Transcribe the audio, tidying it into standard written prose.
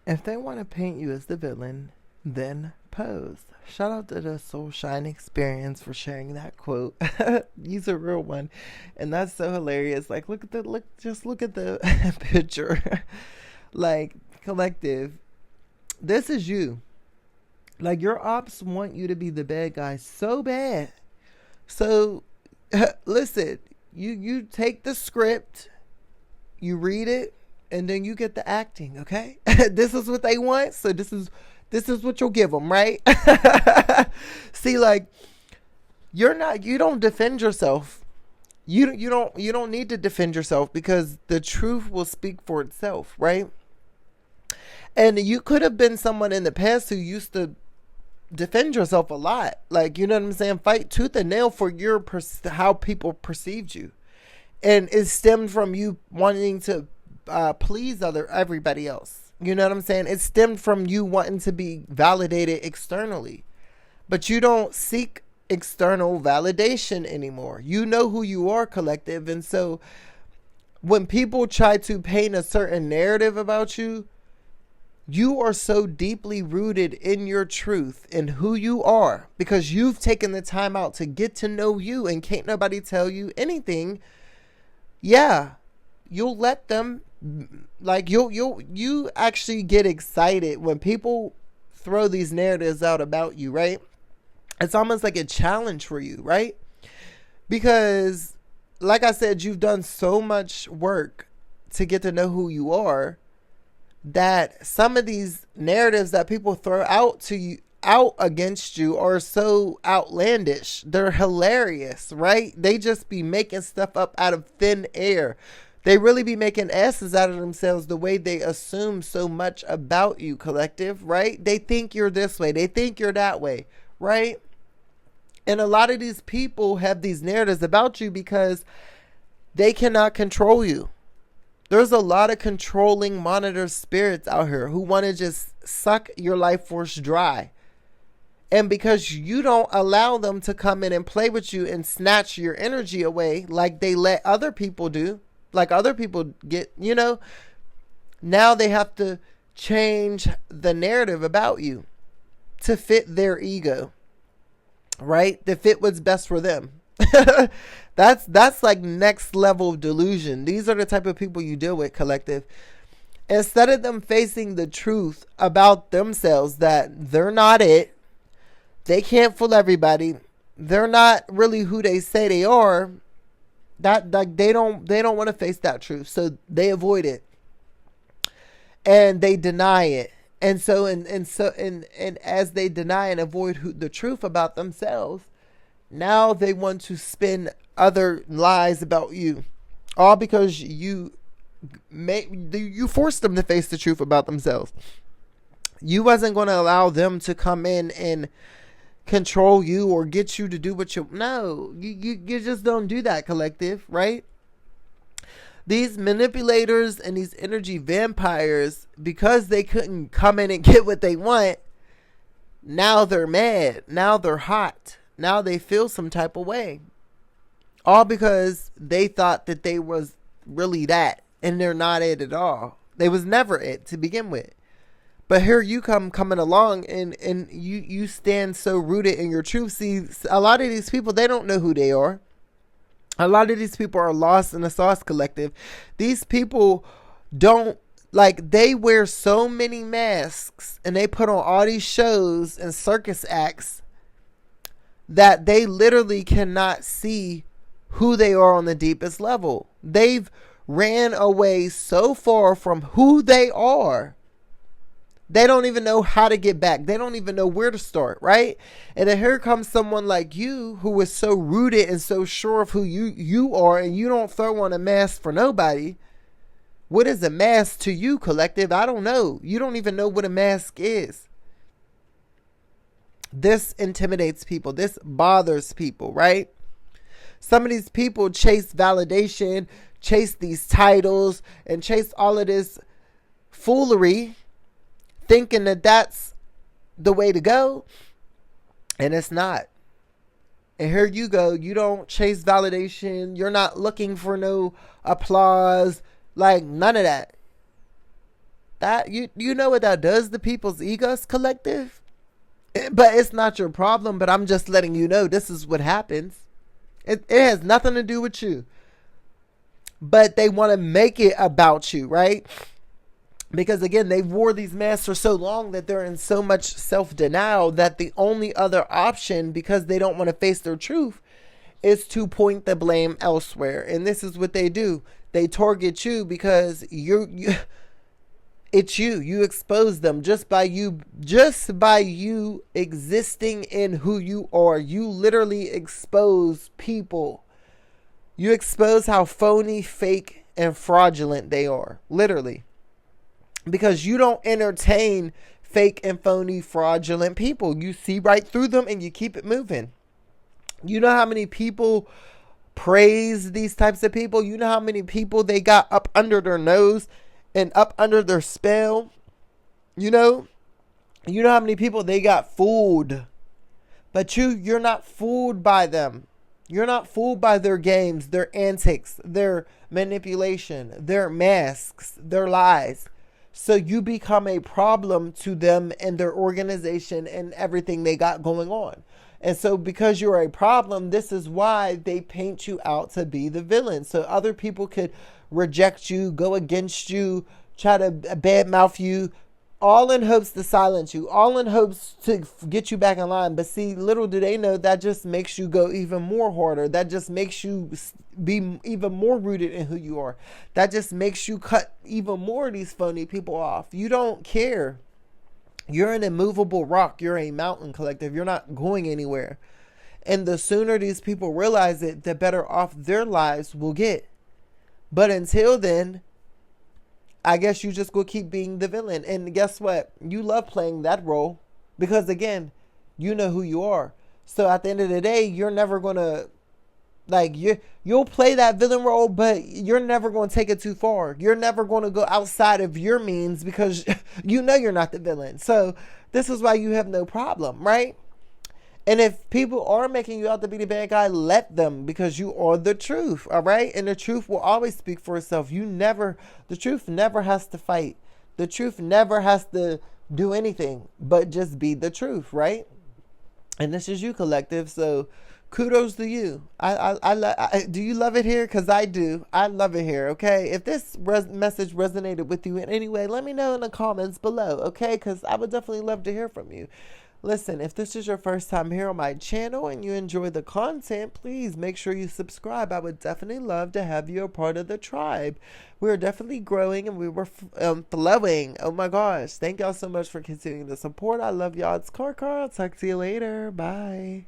If they want to paint you as the villain, then pose. Shout out to the Soul Shine Experience for sharing that quote. Use a real one, and that's so hilarious. Like, just look at the picture. Like, collective, this is you. Like, your ops want you to be the bad guy so bad. So, listen, you take the script, you read it, and then you get the acting. Okay, this is what they want, so this is what you'll give them, right? See, like, you don't defend yourself. You don't need to defend yourself because the truth will speak for itself, right? And you could have been someone in the past who used to defend yourself a lot. Like, you know what I'm saying? Fight tooth and nail for how people perceived you. And it stemmed from you wanting to please everybody else. You know what I'm saying? It stemmed from you wanting to be validated externally. But you don't seek external validation anymore. You know who you are, collective. And so when people try to paint a certain narrative about you, you are so deeply rooted in your truth and who you are because you've taken the time out to get to know you, and can't nobody tell you anything. Yeah, you'll let them, like, you actually get excited when people throw these narratives out about you, right? It's almost like a challenge for you, right? Because, like I said, you've done so much work to get to know who you are that some of these narratives that people throw out against you are so outlandish. They're hilarious, right? They just be making stuff up out of thin air. They really be making asses out of themselves the way they assume so much about you, collective, right? They think you're this way. They think you're that way, right? And a lot of these people have these narratives about you because they cannot control you. There's a lot of controlling monitor spirits out here who want to just suck your life force dry. And because you don't allow them to come in and play with you and snatch your energy away like they let other people do, like other people get, now they have to change the narrative about you to fit their ego, right? To fit what's best for them. That's like next level delusion. These are the type of people you deal with, collective. Instead of them facing the truth about themselves, that they're not it, they can't fool everybody, they're not really who they say they are, that like they don't want to face that truth, so they avoid it and they deny it. And so and as they deny and avoid the truth about themselves, now they want to spin other lies about you, all because you forced them to face the truth about themselves. You wasn't going to allow them to come in and control you or get you to do what you just don't do that, collective, right? These manipulators and these energy vampires, because they couldn't come in and get what they want, now they're mad, now they're hot, now they feel some type of way. All because they thought that they was really that, and they're not it at all. They was never it to begin with. But here you coming along and you stand so rooted in your truth. See, a lot of these people, they don't know who they are. A lot of these people are lost in the sauce, collective. These people don't, like, they wear so many masks and they put on all these shows and circus acts that they literally cannot see who they are on the deepest level. They've ran away so far from who they are. They don't even know how to get back. They don't even know where to start, right? And then here comes someone like you who is so rooted and so sure of who you are, and you don't throw on a mask for nobody. What is a mask to you, collective? I don't know. You don't even know what a mask is. This intimidates people. This bothers people, right? Some of these people chase validation, chase these titles, and chase all of this foolery, thinking that that's the way to go, and it's not. And here you go, you don't chase validation, you're not looking for no applause, like none of that. That you know what that does to people's egos, collective? But it's not your problem, but I'm just letting you know this is what happens. It has nothing to do with you. But they want to make it about you, right? Because again, they wore these masks for so long that they're in so much self-denial that the only other option, because they don't want to face their truth, is to point the blame elsewhere. And this is what they do. They target you because it's you. You expose them just by you existing in who you are. You literally expose people. You expose how phony, fake, and fraudulent they are. Literally. Because you don't entertain fake and phony, fraudulent people. You see right through them and you keep it moving. You know how many people praise these types of people? You know how many people they got up under their nose and up under their spell? You know how many people they got fooled. But you're not fooled by them. You're not fooled by their games, their antics, their manipulation, their masks, their lies. So you become a problem to them and their organization and everything they got going on. And so because you're a problem, this is why they paint you out to be the villain. So other people could reject you, go against you, try to badmouth you, all in hopes to silence you, all in hopes to get you back in line. But see, little do they know that just makes you go even more harder. That just makes you be even more rooted in who you are. That just makes you cut even more of these phony people off. You don't care. You're an immovable rock. You're a mountain, collective. You're not going anywhere. And the sooner these people realize it, the better off their lives will get. But until then, I guess you just go keep being the villain. And guess what? You love playing that role because, again, you know who you are. So at the end of the day, you're never going to, you'll play that villain role, but you're never going to take it too far. You're never going to go outside of your means because you know you're not the villain. So this is why you have no problem, right? And if people are making you out to be the bad guy, let them, because you are the truth, all right? And the truth will always speak for itself. The truth never has to fight. The truth never has to do anything but just be the truth, right? And this is you, collective. So kudos to you. Do you love it here? Because I do. I love it here, okay? If this message resonated with you in any way, let me know in the comments below, okay? Because I would definitely love to hear from you. Listen, if this is your first time here on my channel and you enjoy the content, please make sure you subscribe. I would definitely love to have you a part of the tribe. We're definitely growing and we were flowing. Oh my gosh. Thank y'all so much for continuing to support. I love y'all. It's Karkar. I'll talk to you later. Bye.